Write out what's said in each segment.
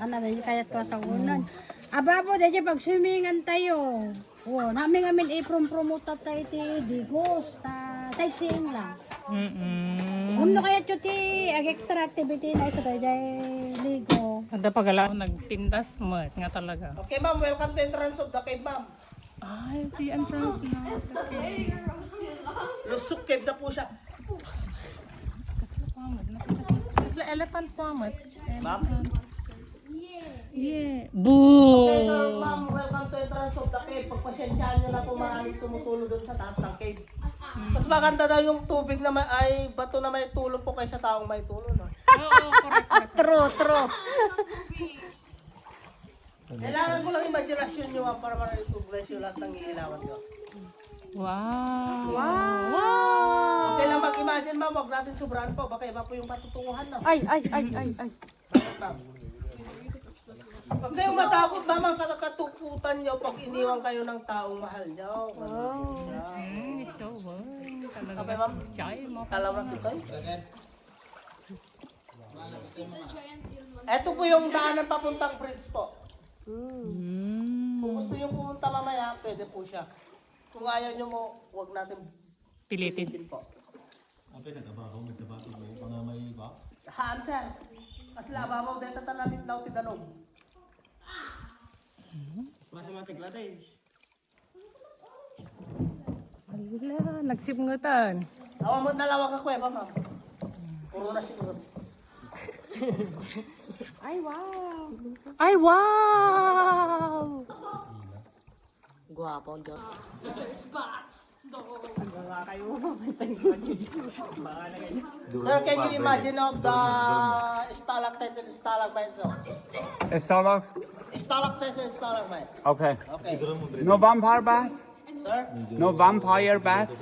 Ano na kayat ko sa unan. Ababo dahil pag swimingan tayo. Oh, namin i-promote tayo ti digos. Sightseeing lang. No kaya ti extra activity na isa tayo ligo. Ada pagala nagpintas mo nga talaga. Okay ma'am, welcome to entrance of the cave ma'am. Ay, the entrance na. Okay. Lusuk cave na po siya. Elephant pamot. Ma'am? Yeah. Okay Boo! sir, ma'am, welcome to entrance of the cave. Pagpasyensyahan nyo na po maraming tumutulo doon sa taas ng cave. Mas maganda daw yung tubig na may, ay bato na may tulo po kaysa taong may tulo. No? Oo, correct. True. Kailangan ko lang imagination nyo ma'am para ma-recognize yung lahat ng iilawan ko. Wow! Okay lang mag-imagine ma'am, huwag natin sobrahan po. Baka iba po yung patutunguhan na. Ay. Bakit ma'am? Pag kayong matakot ma'am, ang katukutan nyo pag iniwan kayo ng taong mahal nyo. So, talaga. Okay ma'am? Chay mo. Kalawang ito. Ito po yung daanan papuntang bridge po. Kung gusto nyo pumunta mamaya, pwede po siya. Kung ayaw nyo mo, huwag natin Pilitin. pilitin po. Haan sir. Mas lababaw dito tanalit daw ti danog. Ala, nagsipngutan. Awa mo nalawag ako eh, ma'am. Puro na siguro. Ay, wow! Guwapo dyan. Sir, can you imagine of the stalactite and stalagmite? Stomach? Stalactite and stalagmite. Okay. Okay. No vampire bats? Sir? No vampire bats?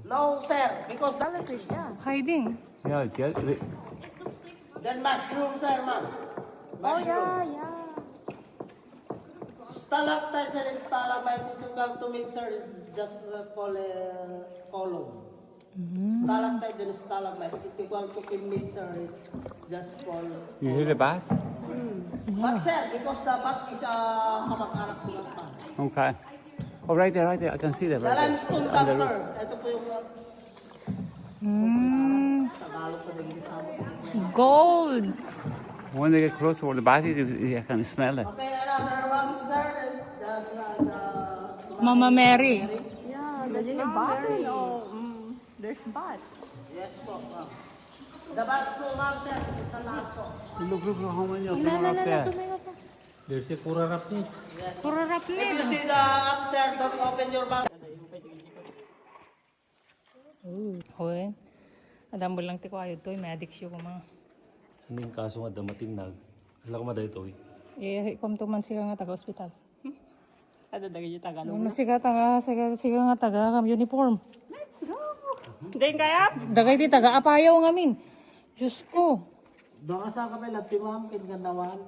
No, sir. Because Hiding. Yeah, just, then mushroom, sir, ma'am. Mushroom. Stalactites and stalagmite, typical to mixer is just column. Stalactite and stalagmite, typical to mixer is just column. you hear the bat? But sir, because the bat is kamag-anak silang pa. Okay. Oh, right there. I can see that. The Right there. limestone duck, sir. Ito po yung Tagalog sa naging tama. Gold! When they get close to where the bat is, you can smell it. Okay, another one, sir, is the Mama Mary. There's bat. yes po, ma'am. The bat po, ma'am, sir, sa lahat po. Look, how many of them are up there? Kurarap If you see the up there, don't open your mouth. Hoy. Adam mo lang ti ko ayo to, medic siya ko mga. Hindi yung kaso nga damating nag. Alam ko maday ito eh. Kom to man siya nga taga ospital. Ada dagi taga Ano siya nga taga uniform. Din kaya? Dagay di taga apayaw nga min. Diyos ko. Doon ka sa kami, lati ma'am, kingandawan.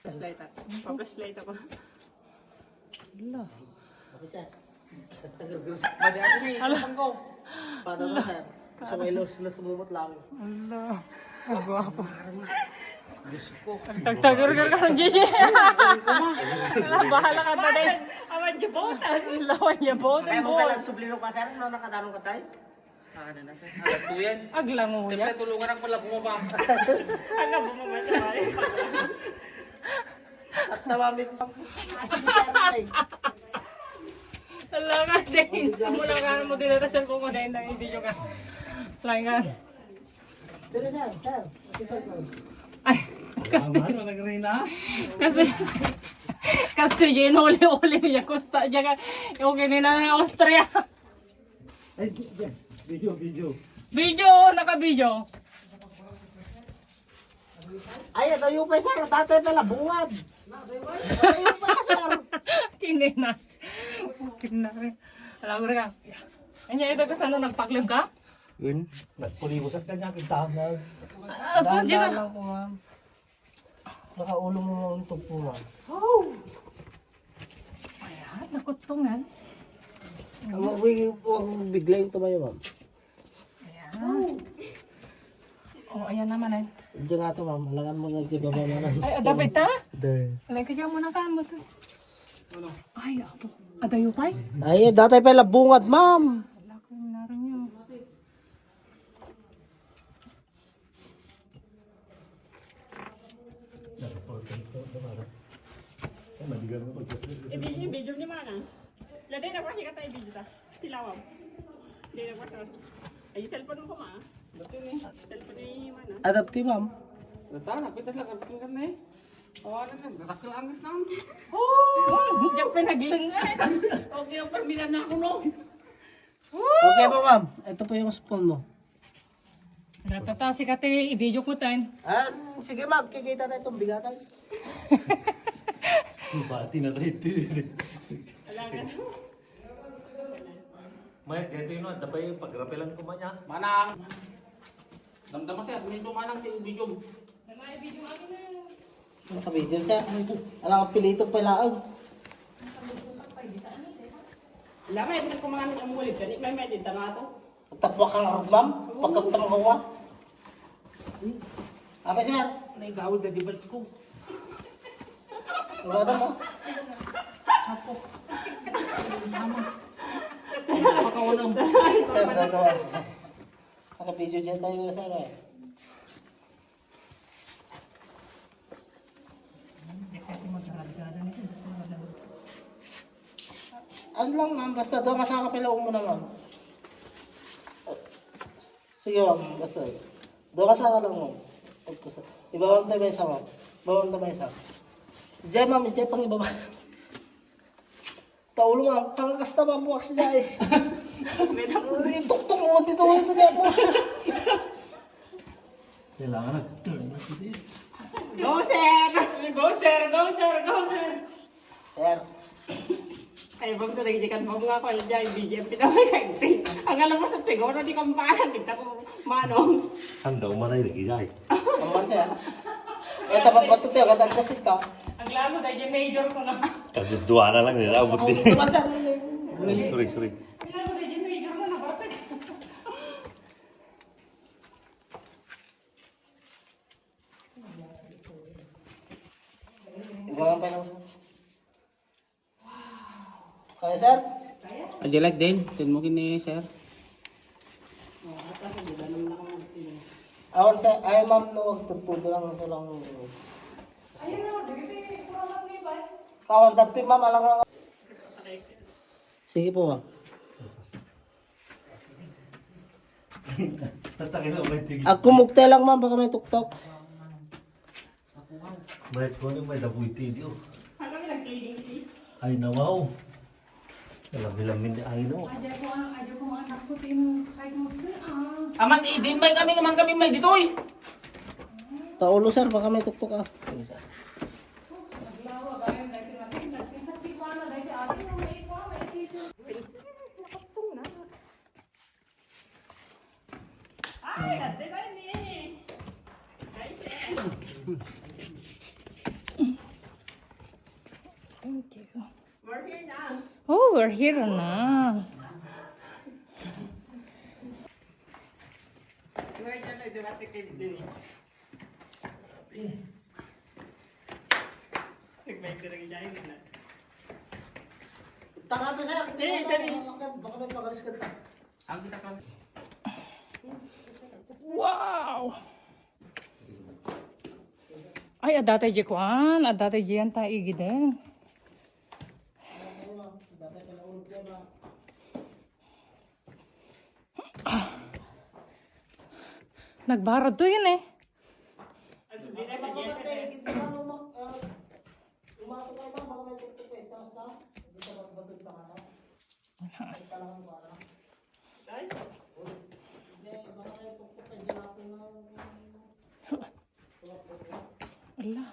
Pag-slide ako. Ala. Okay, sir. Madi ato niya, isang ko. Paano na, sir? Kasi may los sumumot lang. Ala. Ang gwapo. Diyos ko. Tagtagur ka ng Gigi. Bahala ka na din. Awan niyo botan. Lawan niya po. Kaya mo ka lang sublino ka, sir? No, nakadanong ka tayo? Na sir. Alam ko yan. Aglango Siyempre ya. tulungan ako pala bumaba. Ano bumaba siya? At tawamit sa... Talaga din. Mula ka mo din sa cellphone ko dahil nang i-video ka. Try nga. Dito, sir, sir. Okay, sir, ma'am. Ay, kasi yun uli-uli niya. Kusta dyan ka. Yung kinina ng Austria. Video, naka-video. Ay, ito yung pa, sir. Tatay na labungad. Ito yung pa, sir. Kinina. Kinina. Alam ko rin ka. Anya, ito ka saan nagpaklim ka? Yun. Puliwasan ka niya. Kintahan na. Dahan-dahan lang po, ma'am. Nakaulo mo mo ang tugpo, ma'am. Ayan, nakutungan. Huwag bigla yung tumayo, ma'am. Ayan. Oh, ayan naman eh. Hindi nga ito, ma'am. Alangan mo nga ibaba mo na. Ay, dapat ta? There. Alay ka dyan muna ka mo to. Ay, ako. Adayo pa? Ay, dati pala bungad, ma'am. Wala ko yung narin nyo. Video ni mana? Lada na pa siya katay video ta. Silawam. Hindi na pa siya. Ay, cellphone mo ko ma. Cellphone ni mana? Adapti, ma'am. Diyan pinaglangan. Okay po, ma'am. Ito po yung spoon mo. Ratata si kate, i-video ko tan. Ah, sige, ma'am. Kikita tayo itong bigatan. Bati na tayo. May, dito yun, tapay pagrapelan ko man niya. Manang. Damdaman sir, nito manang sa video. Naka-video, sir. Alam ka, pilito pa lang. Lamay din ko mga ang mulid kani may medit na to. Tapwa kang arog, ma'am. Pagkaptang gawa. Apa, sir? Naigawid na dibal ko. Iwada mo. Pakawalang. Sir, gagawa. Naka-video dyan tayo, sir. Ano lang, ma'am. Basta doon ka sa kapilaong mo na, ma'am. Sige, ma'am. Basta. Doon ka sa lang, ma'am. Ibawang tayo isa, ma'am. Ibawang tayo isa. Diyan, ma'am. Diyan pang ibaba. Taulo, ma'am. Pangkasta, ma'am. Buwak siya eh. Tuktok mo. Dito mo. Dito mo. Kailangan na. Go sir! Go sir! Go sir! Go sir! Sir. Ay, bang ko nagijikan mo nga ko dyan, BGM pinamay kay ang alam mo sa siguro di kampahan, kita ko manong. Handa umanay lagi jay. Aman, sir. Eh, tapat ba ito? Kadang kasit ka. Ang lalo dahil major ko na. Kasi dua na lang nila. Abot din. Aman, sir. Sorry. Ang lalo dahil major ko na, bakit? Ibawang pa lang. Kaya, sir? Adi like din, tin mo kini sir. Awan, sir. Ay, ma'am, no. Huwag tutulo lang sa lang. Kawan, dati, ma'am. Alang lang. Sige po, ma'am. Tatakil na may tigil. Ako mukte lang, ma'am. Baka may tuktok. May ko may dapoy tidio. Ano yung nag-KDT? Ay nawaw. Lamin di angin mo. Adyo ko mga nakutin kahit mo. Aman di may kami naman kami may ditoy. Taulo, sir. Baka may tuktok ka. Sige, sir. Ay, ate ba ni? Thank you. We're here now. Oh, we're here na. Where's the dramatic din? Nagbay ko rin dyan na. Taka to, sir. Dali. Baka may pagalis ka ta. Ang kita kan. Wow! Ay, adatay di kuan. Adatay di yan tayo igiden. Nagbarad to yun eh. Ala.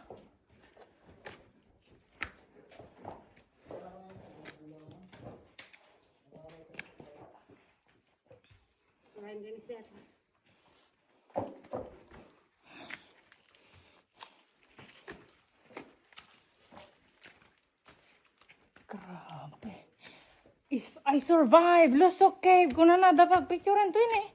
Grabe. I survived. Lusok cave. Kung na dapat picturean to yun eh.